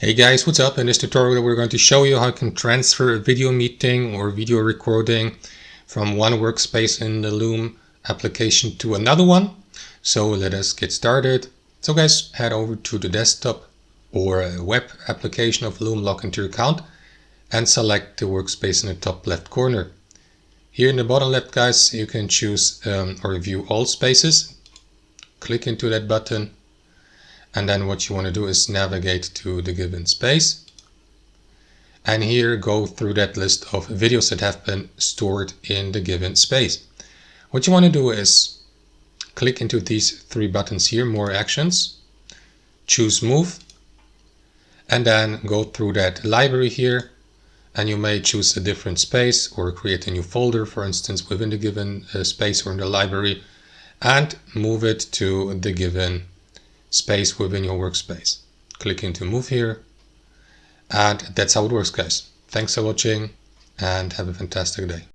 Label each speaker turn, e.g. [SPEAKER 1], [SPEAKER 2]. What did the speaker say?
[SPEAKER 1] Hey guys, what's up? In this tutorial we're going to show you how you can transfer a video meeting or video recording from one workspace in the Loom application to another one. So let us get started. So guys, head over to the desktop or a web application of Loom, log into your account and select the workspace in the top left corner. Here in the bottom left guys, you can choose or view all spaces. Click into that button. And then what you want to do is navigate to the given space. And here go through that list of videos that have been stored in the given space. What you want to do is click into these three buttons here, more actions, choose move, and then go through that library here. And you may choose a different space or create a new folder, for instance, within the given space or in the library, and move it to the given space within your workspace. Click into move here, and that's how it works guys. Thanks for watching and have a fantastic day.